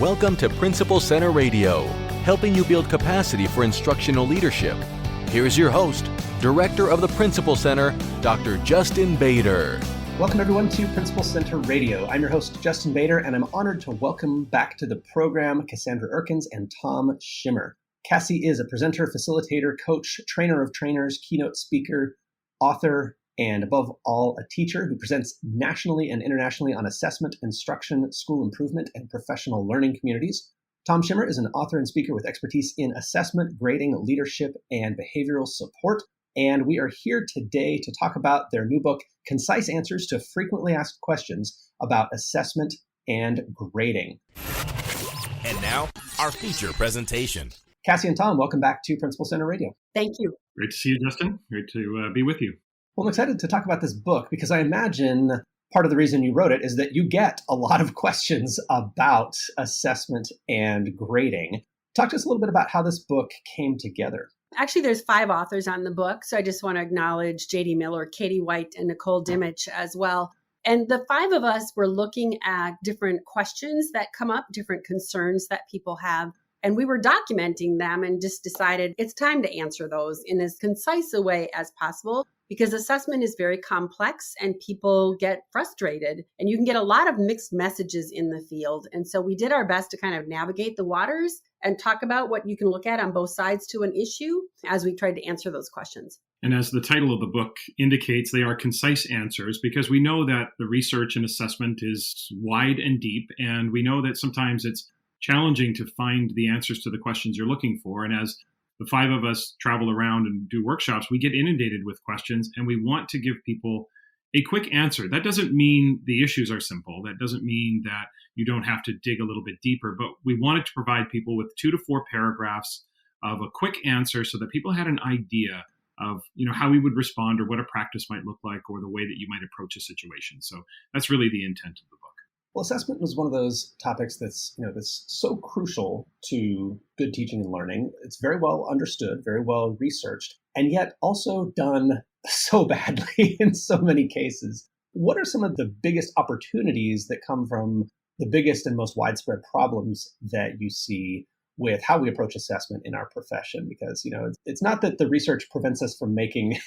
Welcome to Principal Center Radio, helping you build capacity for instructional leadership. Here's your host, Director of the Principal Center, Dr. Justin Bader. Welcome everyone to Principal Center Radio. I'm your host, Justin Bader, and I'm honored to welcome back to the program Cassandra Erkens and Tom Schimmer. Cassie is a presenter, facilitator, coach, trainer of trainers, keynote speaker, author, and above all, a teacher who presents nationally and internationally on assessment, instruction, school improvement, and professional learning communities. Tom Schimmer is an author and speaker with expertise in assessment, grading, leadership, and behavioral support. And we are here today to talk about their new book, Concise Answers to Frequently Asked Questions about Assessment and Grading. And now, our feature presentation. Cassie and Tom, welcome back to Principal Center Radio. Thank you. Great to see you, Justin. Great to be with you. Well, I'm excited to talk about this book because I imagine part of the reason you wrote it is that you get a lot of questions about assessment and grading. Talk to us a little bit about how this book came together. Actually, there's 5 authors on the book, so I just want to acknowledge J.D. Miller, Katie White, and Nicole Dimich as well. And the 5 of us were looking at different questions that come up, different concerns that people have. And we were documenting them and just decided it's time to answer those in as concise a way as possible because assessment is very complex and people get frustrated and you can get a lot of mixed messages in the field. And so we did our best to kind of navigate the waters and talk about what you can look at on both sides to an issue as we tried to answer those questions. And as the title of the book indicates, they are concise answers because we know that the research and assessment is wide and deep. And we know that sometimes it's challenging to find the answers to the questions you're looking for. And as the 5 of us travel around and do workshops, we get inundated with questions and we want to give people a quick answer. That doesn't mean the issues are simple. That doesn't mean that you don't have to dig a little bit deeper, but we wanted to provide people with 2 to 4 paragraphs of a quick answer so that people had an idea of, how we would respond or what a practice might look like or the way that you might approach a situation. So that's really the intent of the book. Well, assessment was one of those topics that's so crucial to good teaching and learning. It's very well understood, very well researched, and yet also done so badly in so many cases. What are some of the biggest opportunities that come from the biggest and most widespread problems that you see with how we approach assessment in our profession? Because, it's not that the research prevents us from making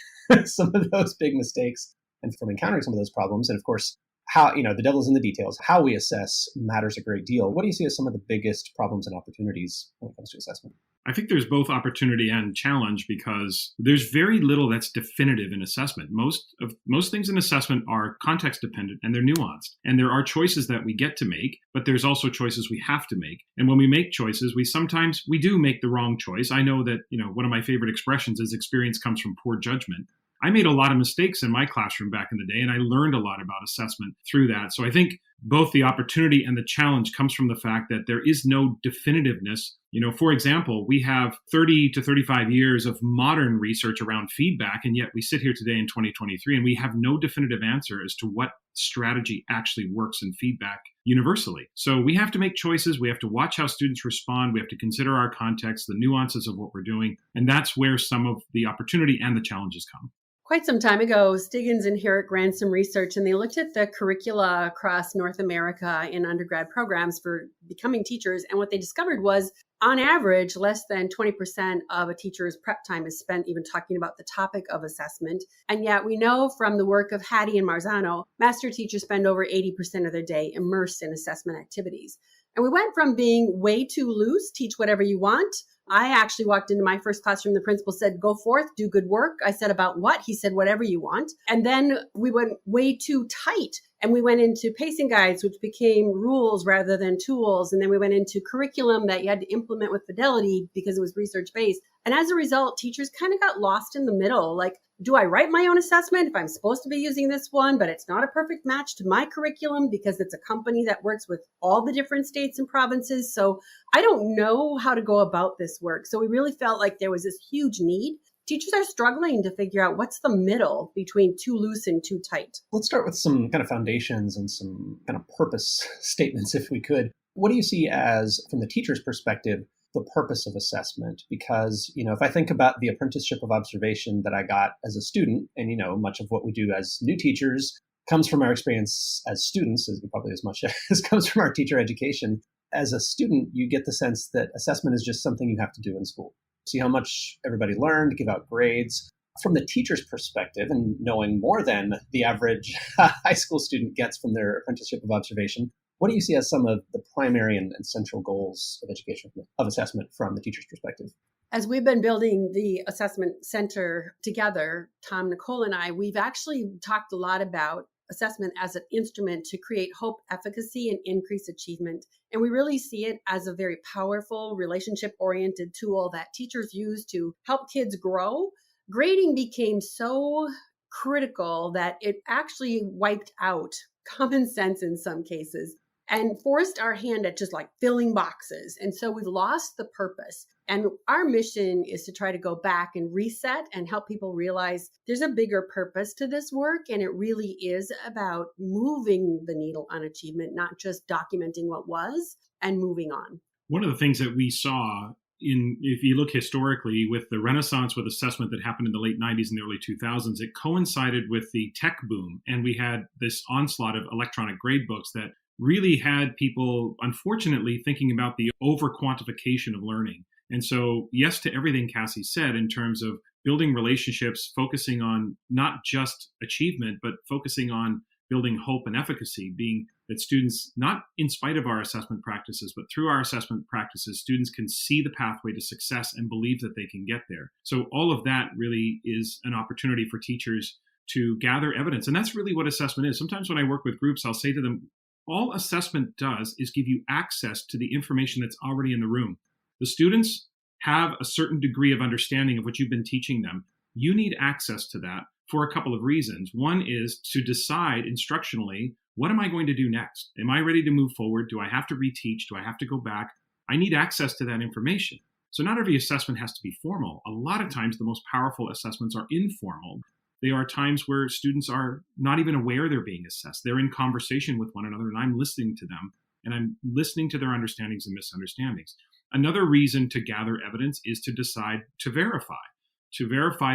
some of those big mistakes and from encountering some of those problems. And of course, how, the devil's in the details. How we assess matters a great deal. What do you see as some of the biggest problems and opportunities when it comes to assessment? I think there's both opportunity and challenge because there's very little that's definitive in assessment. Most things in assessment are context dependent and they're nuanced. And there are choices that we get to make, but there's also choices we have to make. And when we make choices, we do make the wrong choice. I know that, one of my favorite expressions is experience comes from poor judgment. I made a lot of mistakes in my classroom back in the day, and I learned a lot about assessment through that. So I think both the opportunity and the challenge comes from the fact that there is no definitiveness. For example, we have 30 to 35 years of modern research around feedback, and yet we sit here today in 2023 and we have no definitive answer as to what strategy actually works in feedback universally. So we have to make choices. We have to watch how students respond. We have to consider our context, the nuances of what we're doing. And that's where some of the opportunity and the challenges come. Quite some time ago, Stiggins and Herrick ran some research and they looked at the curricula across North America in undergrad programs for becoming teachers. And what they discovered was, on average, less than 20% of a teacher's prep time is spent even talking about the topic of assessment. And yet we know from the work of Hattie and Marzano, master teachers spend over 80% of their day immersed in assessment activities. And we went from being way too loose, teach whatever you want. I actually walked into my first classroom. The principal said, go forth, do good work. I said, about what? He said, whatever you want. And then we went way too tight. And we went into pacing guides, which became rules rather than tools. And then we went into curriculum that you had to implement with fidelity because it was research-based. And as a result, teachers kind of got lost in the middle. Like, do I write my own assessment if I'm supposed to be using this one, but it's not a perfect match to my curriculum because it's a company that works with all the different states and provinces? So I don't know how to go about this work. So we really felt like there was this huge need. Teachers are struggling to figure out what's the middle between too loose and too tight. Let's start with some kind of foundations and some kind of purpose statements, if we could. What do you see as, from the teacher's perspective, the purpose of assessment? Because, if I think about the apprenticeship of observation that I got as a student, and, much of what we do as new teachers comes from our experience as students, as probably as much as comes from our teacher education. as a student, you get the sense that assessment is just something you have to do in school. See how much everybody learned, give out grades. From the teacher's perspective, and knowing more than the average high school student gets from their apprenticeship of observation, what do you see as some of the primary and central goals of education, of assessment from the teacher's perspective? As we've been building the assessment center together, Tom, Nicole, and I, we've actually talked a lot about assessment as an instrument to create hope, efficacy, and increase achievement. And we really see it as a very powerful, relationship-oriented tool that teachers use to help kids grow. Grading became so critical that it actually wiped out common sense in some cases and forced our hand at just like filling boxes. And so we've lost the purpose. And our mission is to try to go back and reset and help people realize there's a bigger purpose to this work. And it really is about moving the needle on achievement, not just documenting what was and moving on. One of the things that we saw if you look historically with the renaissance with assessment that happened in the late 90s and the early 2000s, it coincided with the tech boom. And we had this onslaught of electronic grade books that really had people, unfortunately, thinking about the over quantification of learning. And so, yes to everything Cassie said in terms of building relationships, focusing on not just achievement, but focusing on building hope and efficacy, being that students, not in spite of our assessment practices, but through our assessment practices, students can see the pathway to success and believe that they can get there. So all of that really is an opportunity for teachers to gather evidence. And that's really what assessment is. Sometimes when I work with groups, I'll say to them, all assessment does is give you access to the information that's already in the room. The students have a certain degree of understanding of what you've been teaching them. You need access to that for a couple of reasons. One is to decide instructionally, what am I going to do next? Am I ready to move forward? Do I have to reteach? Do I have to go back? I need access to that information. So not every assessment has to be formal. A lot of times the most powerful assessments are informal. They are times where students are not even aware they're being assessed. They're in conversation with one another and I'm listening to them and I'm listening to their understandings and misunderstandings. Another reason to gather evidence is to decide to verify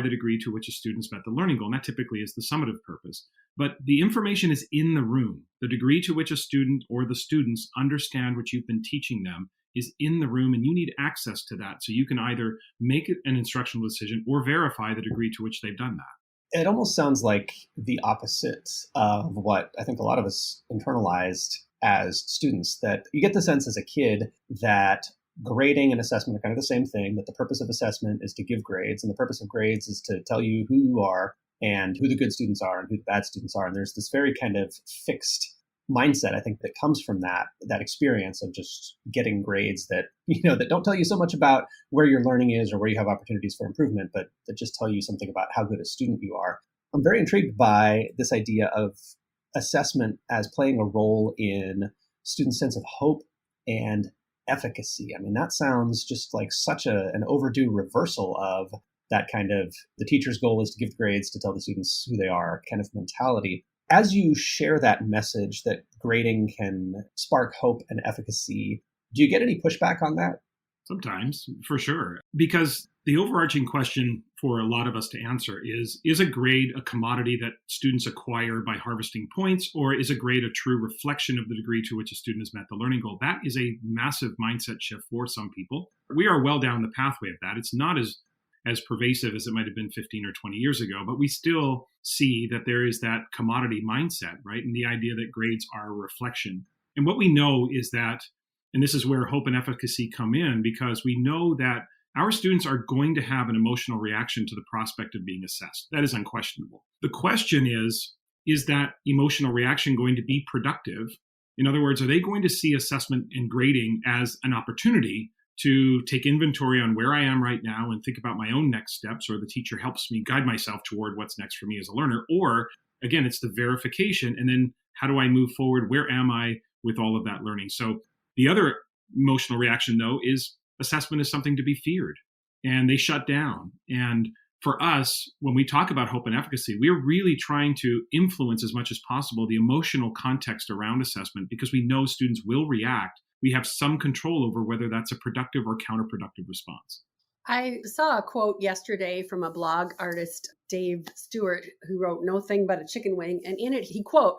the degree to which a student's met the learning goal. And that typically is the summative purpose. But the information is in the room. The degree to which a student or the students understand what you've been teaching them is in the room, and you need access to that so you can either make an instructional decision or verify the degree to which they've done that. It almost sounds like the opposite of what I think a lot of us internalized as students, that you get the sense as a kid that grading and assessment are kind of the same thing, that the purpose of assessment is to give grades, and the purpose of grades is to tell you who you are and who the good students are and who the bad students are. And there's this very kind of fixed mindset, I think, that comes from that experience of just getting grades that, that don't tell you so much about where your learning is or where you have opportunities for improvement, but that just tell you something about how good a student you are. I'm very intrigued by this idea of assessment as playing a role in students' sense of hope and efficacy. I mean, that sounds just like such an overdue reversal of that kind of the teacher's goal is to give grades to tell the students who they are kind of mentality. As you share that message that grading can spark hope and efficacy, do you get any pushback on that? Sometimes, for sure. Because the overarching question for a lot of us to answer is a grade a commodity that students acquire by harvesting points, or is a grade a true reflection of the degree to which a student has met the learning goal? That is a massive mindset shift for some people. We are well down the pathway of that. It's not as pervasive as it might have been 15 or 20 years ago, but we still see that there is that commodity mindset, right? And the idea that grades are a reflection. And what we know is that, and this is where hope and efficacy come in, because we know that our students are going to have an emotional reaction to the prospect of being assessed. That is unquestionable. The question is that emotional reaction going to be productive? In other words, are they going to see assessment and grading as an opportunity to take inventory on where I am right now and think about my own next steps, or the teacher helps me guide myself toward what's next for me as a learner? Or again, it's the verification. And then how do I move forward? Where am I with all of that learning? So the other emotional reaction, though, is assessment is something to be feared, and they shut down. And for us, when we talk about hope and efficacy, we're really trying to influence as much as possible the emotional context around assessment, because we know students will react. We have some control over whether that's a productive or counterproductive response. I saw a quote yesterday from a blog artist, Dave Stewart, who wrote "No Thing But a Chicken Wing." And in it, he quote,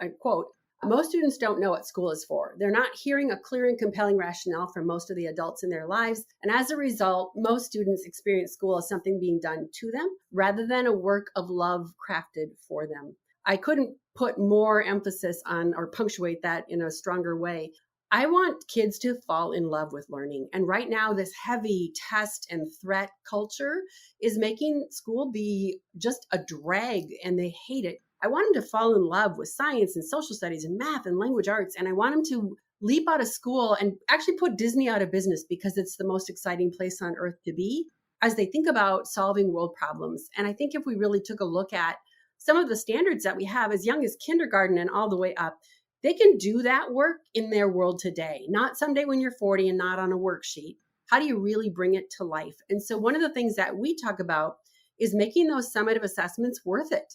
Most students don't know what school is for. They're not hearing a clear and compelling rationale from most of the adults in their lives. And as a result, most students experience school as something being done to them rather than a work of love crafted for them. I couldn't put more emphasis on or punctuate that in a stronger way. I want kids to fall in love with learning. And right now, this heavy test and threat culture is making school be just a drag, and they hate it. I want them to fall in love with science and social studies and math and language arts. And I want them to leap out of school and actually put Disney out of business because it's the most exciting place on earth to be as they think about solving world problems. And I think if we really took a look at some of the standards that we have as young as kindergarten and all the way up, they can do that work in their world today, not someday when you're 40 and not on a worksheet. How do you really bring it to life? And so one of the things that we talk about is making those summative assessments worth it.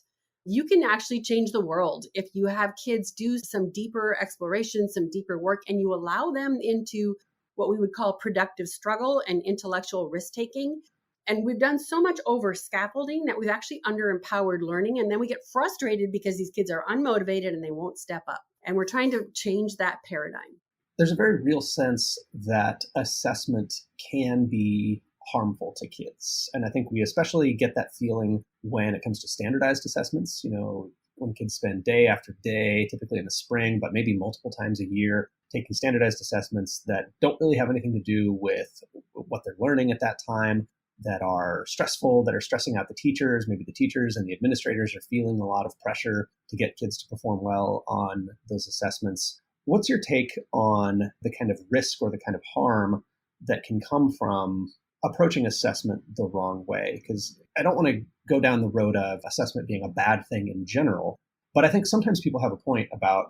You can actually change the world if you have kids do some deeper exploration, some deeper work, and you allow them into what we would call productive struggle and intellectual risk-taking. And we've done so much over scaffolding that we've actually under-empowered learning. And then we get frustrated because these kids are unmotivated and they won't step up. And we're trying to change that paradigm. There's a very real sense that assessment can be harmful to kids. And I think we especially get that feeling when it comes to standardized assessments, when kids spend day after day, typically in the spring, but maybe multiple times a year, taking standardized assessments that don't really have anything to do with what they're learning at that time, that are stressful, that are stressing out the teachers. Maybe the teachers and the administrators are feeling a lot of pressure to get kids to perform well on those assessments. What's your take on the kind of risk or the kind of harm that can come from approaching assessment the wrong way? Because I don't want to go down the road of assessment being a bad thing in general, but I think sometimes people have a point about,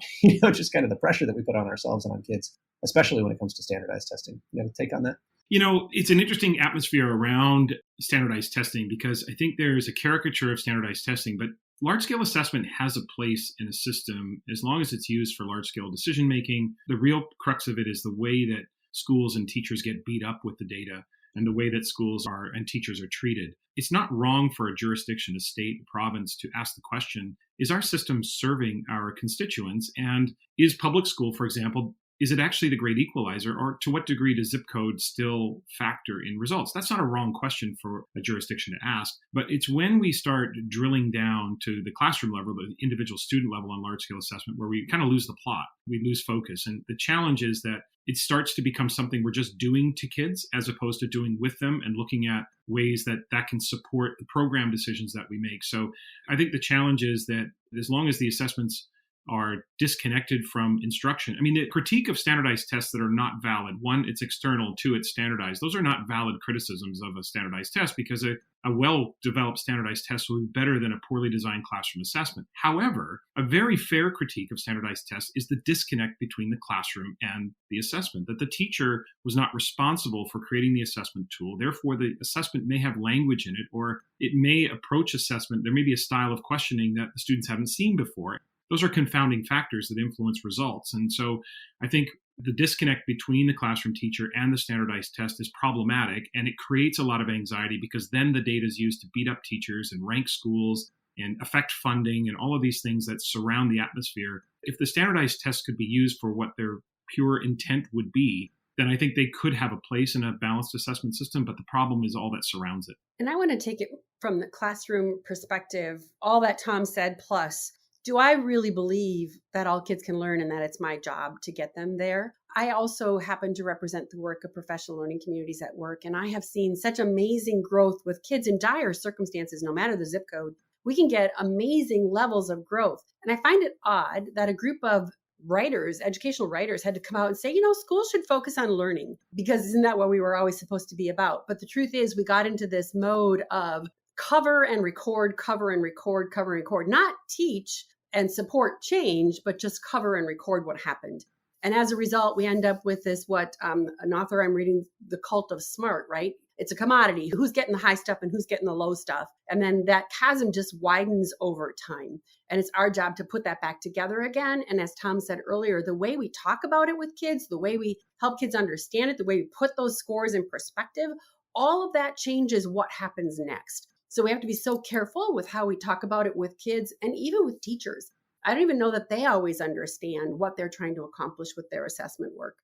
just kind of the pressure that we put on ourselves and on kids, especially when it comes to standardized testing. You have a take on that? It's an interesting atmosphere around standardized testing because I think there's a caricature of standardized testing, but large-scale assessment has a place in a system as long as it's used for large-scale decision-making. The real crux of it is the way that schools and teachers get beat up with the data and the way that schools are and teachers are treated. It's not wrong for a jurisdiction, a state, a province to ask the question, is our system serving our constituents? And is public school, for example, is it actually the great equalizer, or to what degree does zip code still factor in results? That's not a wrong question for a jurisdiction to ask, but it's when we start drilling down to the classroom level, the individual student level on large-scale assessment, where we kind of lose the plot, we lose focus. And the challenge is that it starts to become something we're just doing to kids as opposed to doing with them and looking at ways that can support the program decisions that we make. So I think the challenge is that as long as the assessments are disconnected from instruction. I mean, the critique of standardized tests that are not valid, one, it's external, two, it's standardized. Those are not valid criticisms of a standardized test because a well-developed standardized test will be better than a poorly designed classroom assessment. However, a very fair critique of standardized tests is the disconnect between the classroom and the assessment, that the teacher was not responsible for creating the assessment tool. Therefore, the assessment may have language in it, or it may approach assessment. There may be a style of questioning that the students haven't seen before. Those are confounding factors that influence results. And so I think the disconnect between the classroom teacher and the standardized test is problematic, and it creates a lot of anxiety because then the data is used to beat up teachers and rank schools and affect funding and all of these things that surround the atmosphere. If the standardized tests could be used for what their pure intent would be, then I think they could have a place in a balanced assessment system, but the problem is all that surrounds it. And I want to take it from the classroom perspective, all that Tom said, plus, do I really believe that all kids can learn and that it's my job to get them there? I also happen to represent the work of professional learning communities at work, and I have seen such amazing growth with kids in dire circumstances, no matter the zip code. We can get amazing levels of growth. And I find it odd that a group of writers, educational writers, had to come out and say, schools should focus on learning, because isn't that what we were always supposed to be about? But the truth is we got into this mode of cover and record, cover and record, cover and record, not teach and support change, but just cover and record what happened. And as a result, we end up with this, an author I'm reading, The Cult of Smart, right? It's a commodity. Who's getting the high stuff and who's getting the low stuff? And then that chasm just widens over time. And it's our job to put that back together again. And as Tom said earlier, the way we talk about it with kids, the way we help kids understand it, the way we put those scores in perspective, all of that changes what happens next. So we have to be so careful with how we talk about it with kids and even with teachers. I don't even know that they always understand what they're trying to accomplish with their assessment work.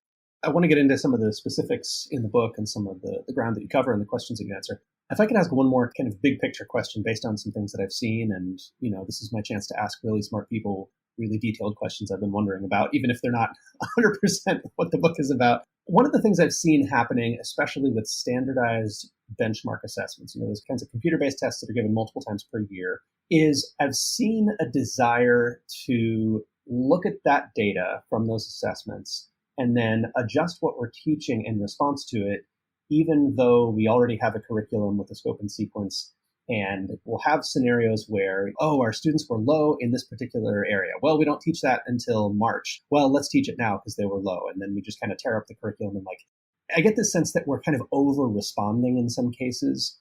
I want to get into some of the specifics in the book and some of the ground that you cover and the questions that you answer. If I can ask one more kind of big picture question based on some things that I've seen, and, this is my chance to ask really smart people really detailed questions I've been wondering about, even if they're not 100% what the book is about. One of the things I've seen happening, especially with standardized benchmark assessments, those kinds of computer-based tests that are given multiple times per year, is I've seen a desire to look at that data from those assessments and then adjust what we're teaching in response to it, even though we already have a curriculum with a scope and sequence. And we'll have scenarios where, our students were low in this particular area. Well, we don't teach that until March. Well, let's teach it now because they were low. And then we just kind of tear up the curriculum. And I get this sense that we're kind of over responding in some cases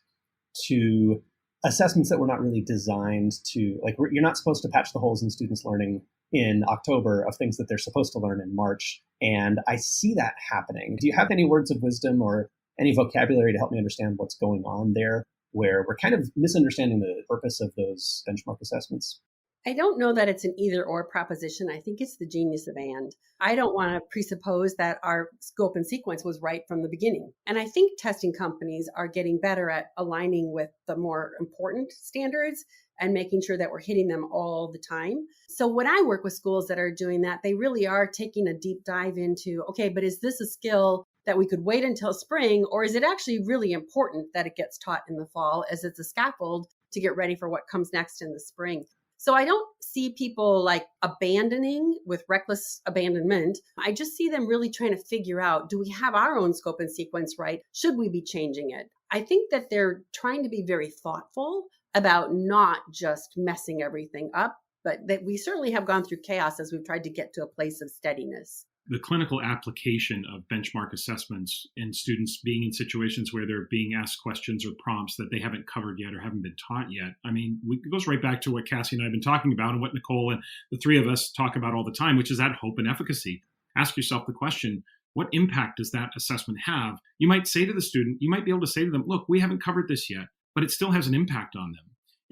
to assessments that were not really designed to, you're not supposed to patch the holes in students' learning in October of things that they're supposed to learn in March. And I see that happening. Do you have any words of wisdom or any vocabulary to help me understand what's going on there, where we're kind of misunderstanding the purpose of those benchmark assessments? I don't know that it's an either or proposition. I think it's the genius of and. I don't want to presuppose that our scope and sequence was right from the beginning. And I think testing companies are getting better at aligning with the more important standards and making sure that we're hitting them all the time. So when I work with schools that are doing that, they really are taking a deep dive into, okay, but is this a skill that we could wait until spring, or is it actually really important that it gets taught in the fall as it's a scaffold to get ready for what comes next in the spring? So I don't see people abandoning with reckless abandonment. I just see them really trying to figure out, do we have our own scope and sequence right? Should we be changing it? I think that they're trying to be very thoughtful about not just messing everything up, but that we certainly have gone through chaos as we've tried to get to a place of steadiness. The clinical application of benchmark assessments and students being in situations where they're being asked questions or prompts that they haven't covered yet or haven't been taught yet. I mean, it goes right back to what Cassie and I have been talking about and what Nicole and the three of us talk about all the time, which is that hope and efficacy. Ask yourself the question, what impact does that assessment have? You might say to the student, you might be able to say to them, look, we haven't covered this yet, but it still has an impact on them.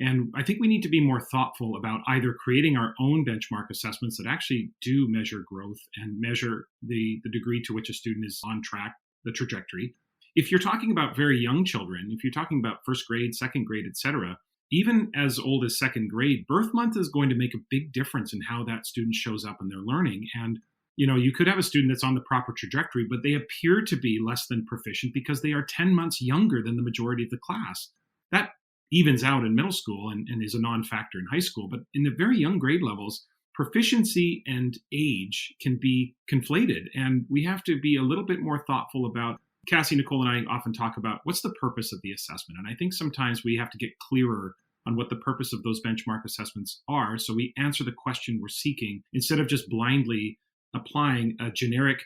And I think we need to be more thoughtful about either creating our own benchmark assessments that actually do measure growth and measure the degree to which a student is on track, the trajectory. If you're talking about very young children, if you're talking about first grade, second grade, et cetera, even as old as second grade, birth month is going to make a big difference in how that student shows up in their learning. And you could have a student that's on the proper trajectory, but they appear to be less than proficient because they are 10 months younger than the majority of the class. That evens out in middle school and is a non-factor in high school. But in the very young grade levels, proficiency and age can be conflated. And we have to be a little bit more thoughtful about, Cassie, Nicole, and I often talk about what's the purpose of the assessment. And I think sometimes we have to get clearer on what the purpose of those benchmark assessments are, so we answer the question we're seeking instead of just blindly applying a generic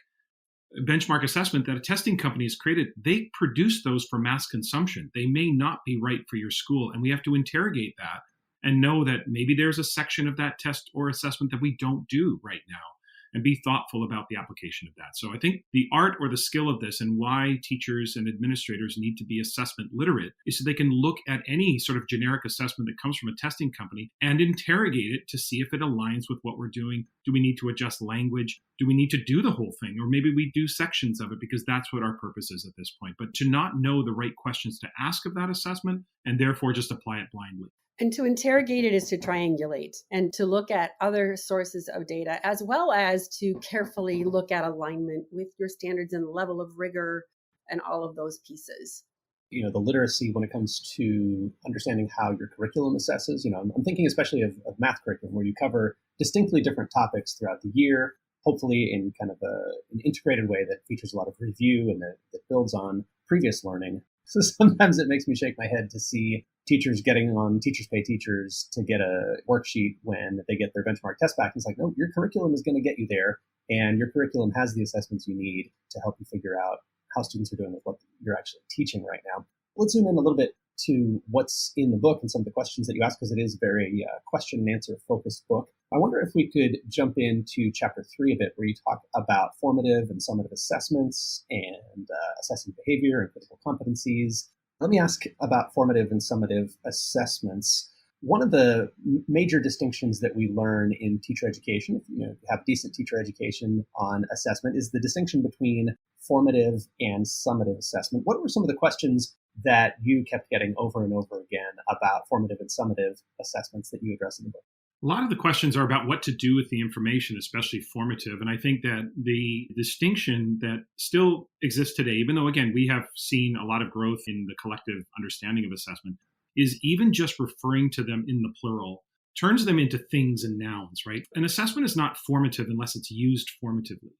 benchmark assessment that a testing company has created. They produce those for mass consumption. They may not be right for your school, and we have to interrogate that and know that maybe there's a section of that test or assessment that we don't do right now, and be thoughtful about the application of that. So I think the art or the skill of this, and why teachers and administrators need to be assessment literate, is so they can look at any sort of generic assessment that comes from a testing company and interrogate it to see if it aligns with what we're doing. Do we need to adjust language? Do we need to do the whole thing? Or maybe we do sections of it because that's what our purpose is at this point. But to not know the right questions to ask of that assessment and therefore just apply it blindly. And to interrogate it is to triangulate and to look at other sources of data, as well as to carefully look at alignment with your standards and level of rigor and all of those pieces. The literacy when it comes to understanding how your curriculum assesses. I'm thinking especially of math curriculum, where you cover distinctly different topics throughout the year, hopefully in kind of an integrated way that features a lot of review and that builds on previous learning. So sometimes it makes me shake my head to see teachers getting on Teachers Pay Teachers to get a worksheet when they get their benchmark test back. It's like, no, your curriculum is going to get you there, and your curriculum has the assessments you need to help you figure out how students are doing with what you're actually teaching right now. Let's zoom in a little bit to what's in the book and some of the questions that you ask, because it is a very question and answer focused book. I wonder if we could jump into chapter 3 a bit, where you talk about formative and summative assessments and assessing behavior and critical competencies. Let me ask about formative and summative assessments. one of the major distinctions that we learn in teacher education, if you have decent teacher education on assessment, is the distinction between formative and summative assessment. What were some of the questions that you kept getting over and over again about formative and summative assessments that you address in the book? A lot of the questions are about what to do with the information, especially formative. And I think that the distinction that still exists today, even though, again, we have seen a lot of growth in the collective understanding of assessment, is even just referring to them in the plural turns them into things and nouns, right? An assessment is not formative unless it's used formatively.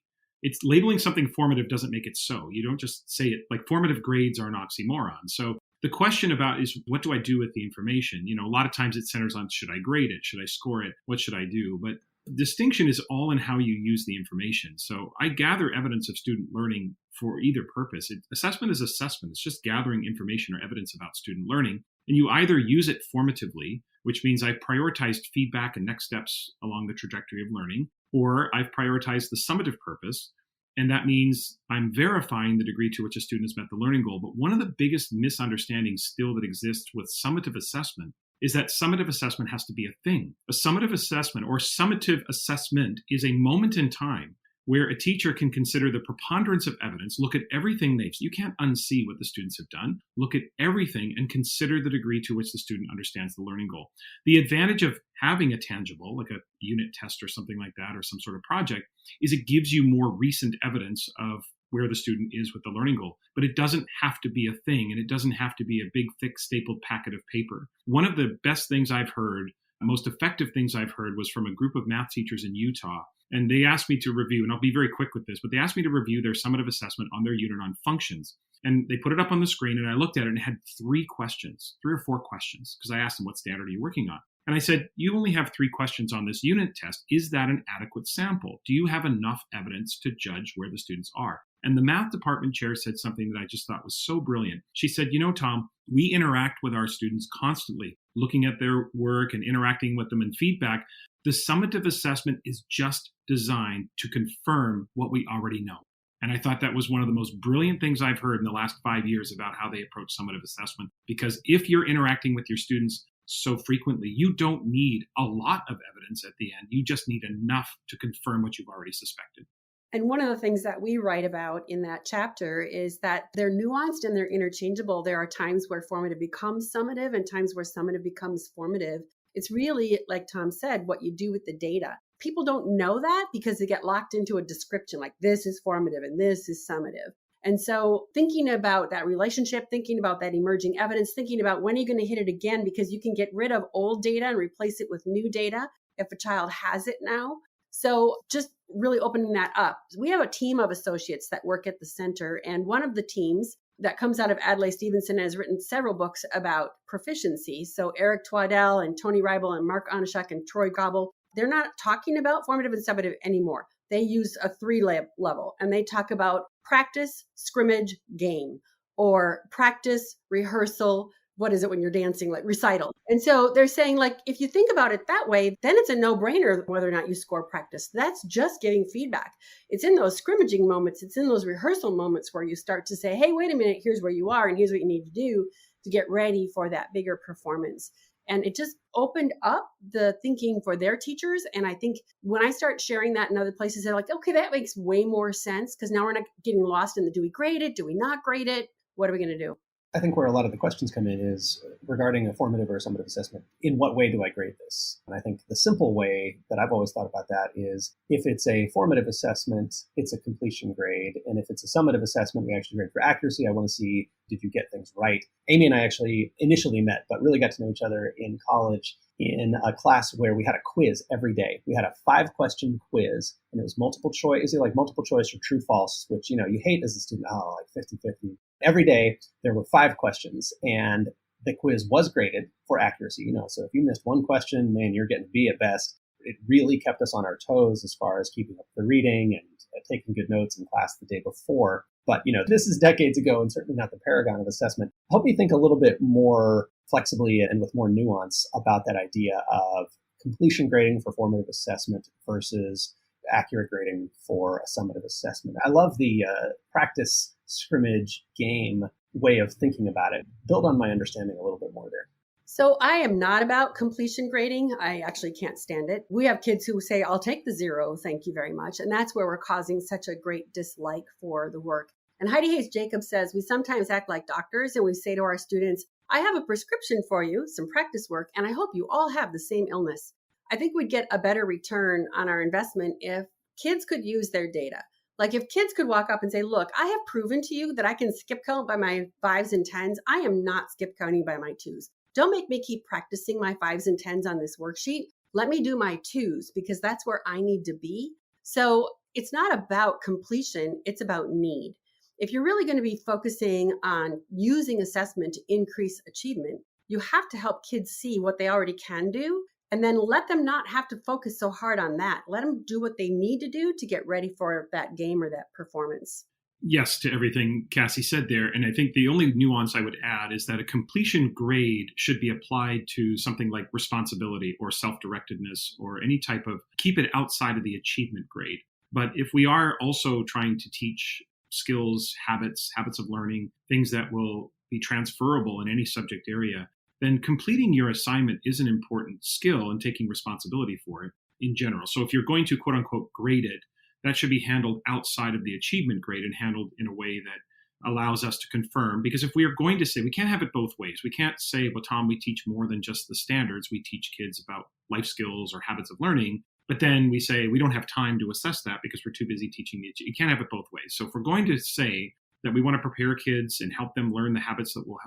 It's labeling something formative doesn't make it so. You don't just say it like formative grades are an oxymoron. So the question about is what do I do with the information? A lot of times it centers on should I grade it? Should I score it? What should I do? But distinction is all in how you use the information. So I gather evidence of student learning for either purpose. Assessment is assessment. It's just gathering information or evidence about student learning. And you either use it formatively, which means I've prioritized feedback and next steps along the trajectory of learning, or I've prioritized the summative purpose. And that means I'm verifying the degree to which a student has met the learning goal. But one of the biggest misunderstandings still that exists with summative assessment is that summative assessment has to be a thing. A summative assessment or summative assessment is a moment in time where a teacher can consider the preponderance of evidence, look at everything you can't unsee what the students have done, look at everything and consider the degree to which the student understands the learning goal. The advantage of having a tangible, like a unit test or something like that, or some sort of project, is it gives you more recent evidence of where the student is with the learning goal. But it doesn't have to be a thing, and it doesn't have to be a big, thick, stapled packet of paper. One of the best things I've heard, most effective things I've heard, was from a group of math teachers in Utah. And they asked me to review, and I'll be very quick with this, but they asked me to review their summative assessment on their unit on functions. And they put it up on the screen, and I looked at it and it had 3 or 4 questions, because I asked them, what standard are you working on? And I said, you only have 3 questions on this unit test. Is that an adequate sample? Do you have enough evidence to judge where the students are? And the math department chair said something that I just thought was so brilliant. She said, Tom, we interact with our students constantly, looking at their work and interacting with them in feedback. The summative assessment is just designed to confirm what we already know. And I thought that was one of the most brilliant things I've heard in the last 5 years about how they approach summative assessment. Because if you're interacting with your students so frequently, you don't need a lot of evidence at the end. You just need enough to confirm what you've already suspected. And one of the things that we write about in that chapter is that they're nuanced and they're interchangeable. There are times where formative becomes summative and times where summative becomes formative. It's really, like Tom said, what you do with the data. People don't know that because they get locked into a description like this is formative and this is summative. And so thinking about that relationship, thinking about that emerging evidence, thinking about when are you going to hit it again, because you can get rid of old data and replace it with new data if a child has it now. So just really opening that up. We have a team of associates that work at the center, and one of the teams that comes out of Adlai Stevenson has written several books about proficiency. So Eric Twaddell and Tony Reibel and Mark Onishak and Troy Gobble, they're not talking about formative and summative anymore. They use a 3 level, and they talk about practice, scrimmage, game, or practice, rehearsal. What is it when you're dancing? Like recital. And so they're saying, like, if you think about it that way, then it's a no-brainer whether or not you score practice. That's just giving feedback. It's in those scrimmaging moments. It's in those rehearsal moments where you start to say, hey, wait a minute, here's where you are, and here's what you need to do to get ready for that bigger performance. And it just opened up the thinking for their teachers. And I think when I start sharing that in other places, they're like, okay, that makes way more sense, because now we're not getting lost in the do we grade it? Do we not grade it? What are we going to do? I think where a lot of the questions come in is regarding a formative or summative assessment. In what way do I grade this? And I think the simple way that I've always thought about that is if it's a formative assessment, it's a completion grade. And if it's a summative assessment, we actually grade for accuracy. I want to see, did you get things right? Amy and I actually initially met, but really got to know each other in college in a class where we had a quiz every day. We had a 5-question quiz, and it was multiple choice. Is it like multiple choice or true false, which, you hate as a student, like 50-50. Every day there were 5 questions, and the quiz was graded for accuracy. So if you missed one question, man, you're getting B at best. It really kept us on our toes as far as keeping up the reading and taking good notes in class the day before. But, this is decades ago and certainly not the paragon of assessment. Help me think a little bit more flexibly and with more nuance about that idea of completion grading for formative assessment versus accurate grading for a summative assessment. I love the practice, scrimmage, game way of thinking about it. Build on my understanding a little bit more there. So I am not about completion grading. I actually can't stand it. We have kids who say, I'll take the 0, thank you very much. And that's where we're causing such a great dislike for the work. And Heidi Hayes Jacobs says, we sometimes act like doctors and we say to our students, I have a prescription for you, some practice work, and I hope you all have the same illness. I think we'd get a better return on our investment if kids could use their data. Like if kids could walk up and say, look, I have proven to you that I can skip count by my 5s and 10s. I am not skip counting by my 2s. Don't make me keep practicing my 5s and 10s on this worksheet. Let me do my 2s because that's where I need to be. So it's not about completion, it's about need. If you're really going to be focusing on using assessment to increase achievement, you have to help kids see what they already can do and then let them not have to focus so hard on that. Let them do what they need to do to get ready for that game or that performance. Yes, to everything Cassie said there. And I think the only nuance I would add is that a completion grade should be applied to something like responsibility or self-directedness or any type of, keep it outside of the achievement grade. But if we are also trying to teach skills, habits of learning, things that will be transferable in any subject area, then completing your assignment is an important skill and taking responsibility for it in general. So if you're going to quote unquote grade it, that should be handled outside of the achievement grade and handled in a way that allows us to confirm. Because if we are going to say, we can't have it both ways. We can't say, well, Tom, we teach more than just the standards. We teach kids about life skills or habits of learning. But then we say we don't have time to assess that because we're too busy teaching it. You can't have it both ways. So if we're going to say that we want to prepare kids and help them learn the habits that will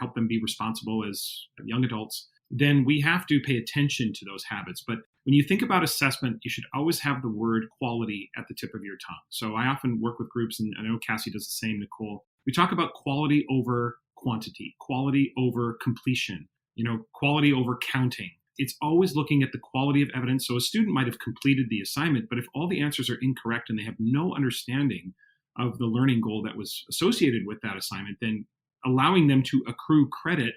help them be responsible as young adults, then we have to pay attention to those habits. But when you think about assessment, you should always have the word quality at the tip of your tongue. So I often work with groups, and I know Cassie does the same, Nicole. We talk about quality over quantity, quality over completion, quality over counting. It's always looking at the quality of evidence. So a student might have completed the assignment, but if all the answers are incorrect and they have no understanding of the learning goal that was associated with that assignment, then allowing them to accrue credit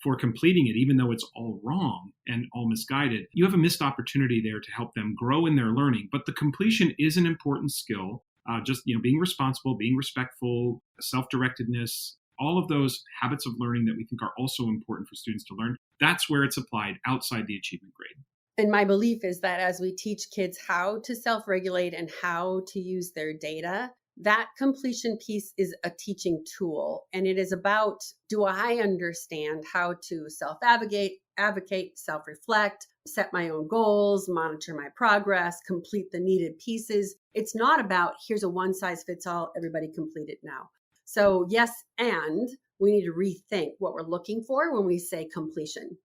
for completing it, even though it's all wrong and all misguided, you have a missed opportunity there to help them grow in their learning. But the completion is an important skill. Being responsible, being respectful, self-directedness, all of those habits of learning that we think are also important for students to learn. That's where it's applied outside the achievement grade. And my belief is that as we teach kids how to self-regulate and how to use their data, that completion piece is a teaching tool. And it is about, do I understand how to advocate, self-reflect, set my own goals, monitor my progress, complete the needed pieces. It's not about, here's a one size fits all, everybody complete it now. So yes, and we need to rethink what we're looking for when we say completion.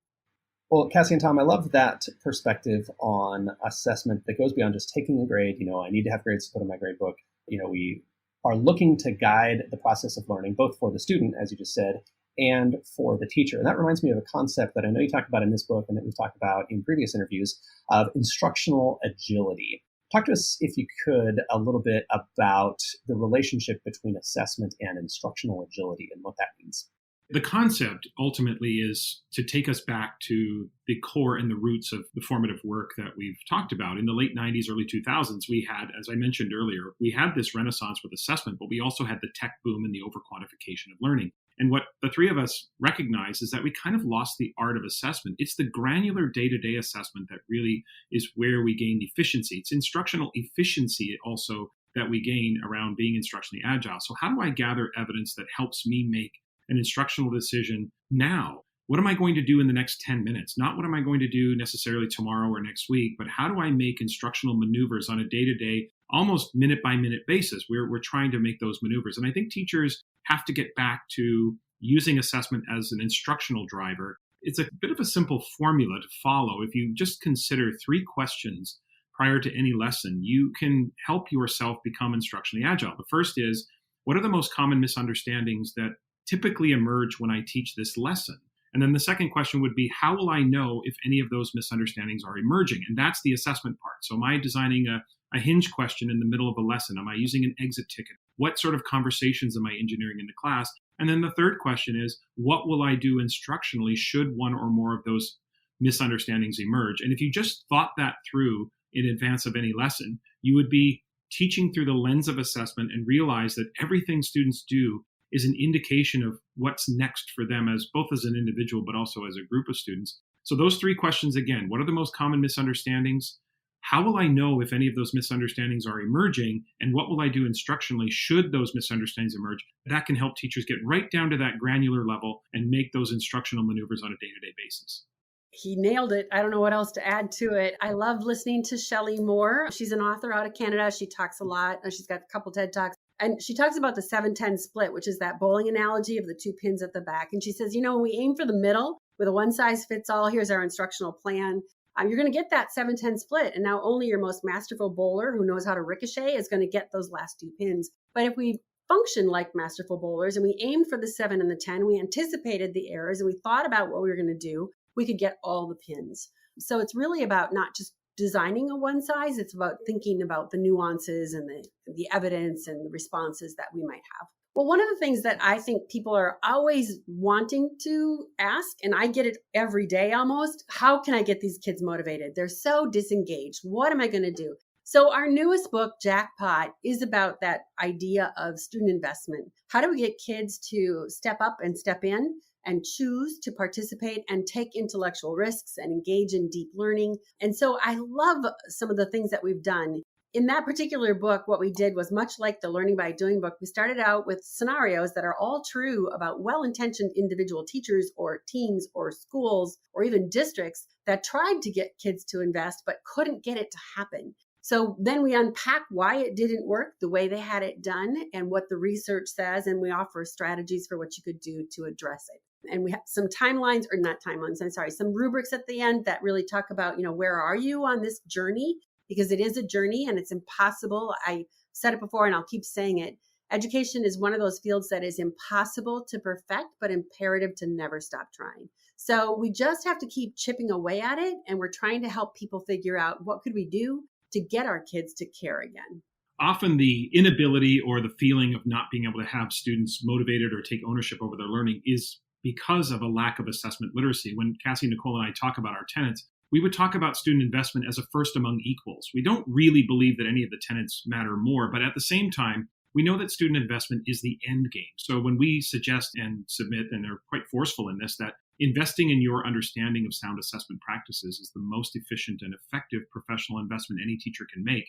Well, Cassie and Tom, I love that perspective on assessment that goes beyond just taking a grade. I need to have grades to put in my grade book. We are looking to guide the process of learning, both for the student, as you just said, and for the teacher. And that reminds me of a concept that I know you talked about in this book and that we've talked about in previous interviews of instructional agility. Talk to us, if you could, a little bit about the relationship between assessment and instructional agility and what that means. The concept ultimately is to take us back to the core and the roots of the formative work that we've talked about. In the late 90s, early 2000s, we had, as I mentioned earlier, we had this renaissance with assessment, but we also had the tech boom and the over-quantification of learning. And what the three of us recognize is that we kind of lost the art of assessment. It's the granular day-to-day assessment that really is where we gain efficiency. It's instructional efficiency also that we gain around being instructionally agile. So how do I gather evidence that helps me make an instructional decision now? What am I going to do in the next 10 minutes? Not what am I going to do necessarily tomorrow or next week, but how do I make instructional maneuvers on a day-to-day, almost minute-by-minute basis? We're trying to make those maneuvers. And I think teachers have to get back to using assessment as an instructional driver. It's a bit of a simple formula to follow. If you just consider 3 questions prior to any lesson, you can help yourself become instructionally agile. The first is, what are the most common misunderstandings that typically emerge when I teach this lesson? And then the second question would be, how will I know if any of those misunderstandings are emerging? And that's the assessment part. So am I designing a hinge question in the middle of a lesson? Am I using an exit ticket? What sort of conversations am I engineering into class? And then the third question is, what will I do instructionally should one or more of those misunderstandings emerge? And if you just thought that through in advance of any lesson, you would be teaching through the lens of assessment and realize that everything students do is an indication of what's next for them as both as an individual, but also as a group of students. So those 3 questions again, what are the most common misunderstandings? How will I know if any of those misunderstandings are emerging? And what will I do instructionally should those misunderstandings emerge? That can help teachers get right down to that granular level and make those instructional maneuvers on a day-to-day basis. He nailed it. I don't know what else to add to it. I love listening to Shelley Moore. She's an author out of Canada. She talks a lot. She's got a couple TED Talks. And she talks about the 7-10 split, which is that bowling analogy of the 2 pins at the back. And she says, when we aim for the middle with a one-size-fits-all, here's our instructional plan, you're going to get that 7-10 split. And now only your most masterful bowler who knows how to ricochet is going to get those last 2 pins. But if we function like masterful bowlers and we aimed for the 7 and the 10, we anticipated the errors and we thought about what we were going to do, we could get all the pins. So it's really about not just designing a one size, it's about thinking about the nuances and the evidence and the responses that we might have. Well, one of the things that I think people are always wanting to ask, and I get it every day almost, how can I get these kids motivated? They're so disengaged. What am I going to do? So our newest book, Jackpot, is about that idea of student investment. How do we get kids to step up and step in and choose to participate and take intellectual risks and engage in deep learning? And so I love some of the things that we've done. In that particular book, what we did was much like the Learning by Doing book. We started out with scenarios that are all true about well-intentioned individual teachers or teams or schools or even districts that tried to get kids to invest but couldn't get it to happen. So then we unpack why it didn't work the way they had it done and what the research says, and we offer strategies for what you could do to address it. And we have some timelines, or not timelines, some rubrics at the end that really talk about, where are you on this journey? Because it is a journey and it's impossible. I said it before and I'll keep saying it. Education is one of those fields that is impossible to perfect, but imperative to never stop trying. So we just have to keep chipping away at it. And we're trying to help people figure out what could we do to get our kids to care again. Often the inability or the feeling of not being able to have students motivated or take ownership over their learning is because of a lack of assessment literacy. When Cassie, Nicole, and I talk about our tenets, we would talk about student investment as a first among equals. We don't really believe that any of the tenets matter more, but at the same time, we know that student investment is the end game. So when we suggest and submit, and they're quite forceful in this, that investing in your understanding of sound assessment practices is the most efficient and effective professional investment any teacher can make,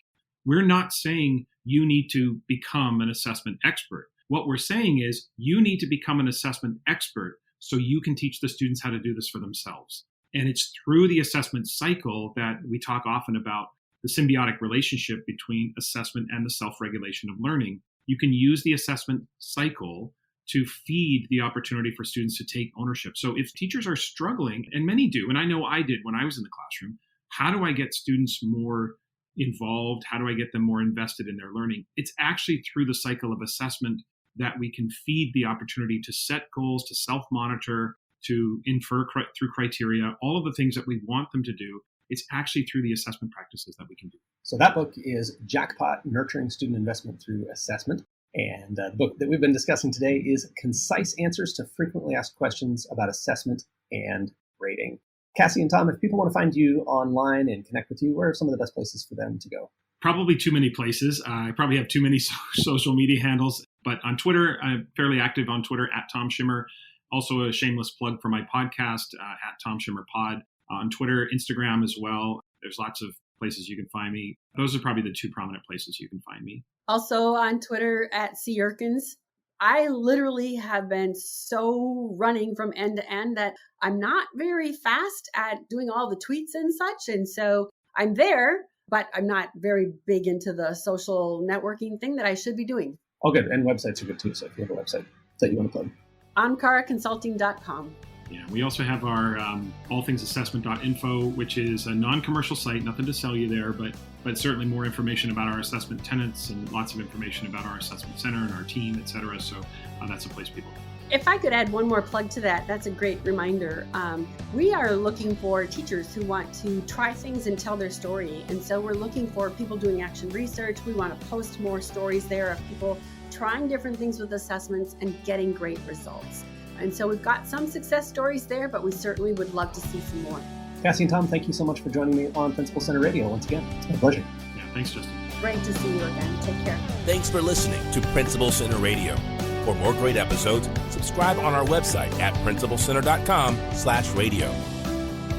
we're not saying you need to become an assessment expert. What we're saying is you need to become an assessment expert so you can teach the students how to do this for themselves. And it's through the assessment cycle that we talk often about the symbiotic relationship between assessment and the self-regulation of learning. You can use the assessment cycle to feed the opportunity for students to take ownership. So if teachers are struggling, and many do, and I know I did when I was in the classroom, how do I get students more involved? How do I get them more invested in their learning? It's actually through the cycle of assessment that we can feed the opportunity to set goals, to self-monitor, to infer through criteria, all of the things that we want them to do. It's actually through the assessment practices that we can do. So that book is Jackpot, Nurturing Student Investment Through Assessment. And the book that we've been discussing today is Concise Answers to Frequently Asked Questions About Assessment and Rating. Cassie and Tom, if people want to find you online and connect with you, where are some of the best places for them to go? Probably too many places. I probably have too many social media handles. But on Twitter, I'm fairly active on Twitter at Tom Schimmer. Also a shameless plug for my podcast at Tom Schimmer Pod. On Twitter, Instagram as well. There's lots of places you can find me. Those are probably the 2 prominent places you can find me. Also on Twitter at Erkens. I literally have been so running from end to end that I'm not very fast at doing all the tweets and such. And so I'm there, but I'm not very big into the social networking thing that I should be doing. Oh, good. And websites are good too. So if you have a website that you want to plug. AnkaraConsulting.com. Yeah, we also have our allthingsassessment.info, which is a non-commercial site, nothing to sell you there, but certainly more information about our assessment tenets and lots of information about our assessment center and our team, et cetera. So that's a place people go. If I could add one more plug to that, that's a great reminder. We are looking for teachers who want to try things and tell their story. And so we're looking for people doing action research. We want to post more stories there of people trying different things with assessments and getting great results. And so we've got some success stories there, but we certainly would love to see some more. Cassie and Tom, thank you so much for joining me on Principal Center Radio once again. It's my pleasure. Yeah, thanks, Justin. Great to see you again. Take care. Thanks for listening to Principal Center Radio. For more great episodes, subscribe on our website at principalcenter.com/radio.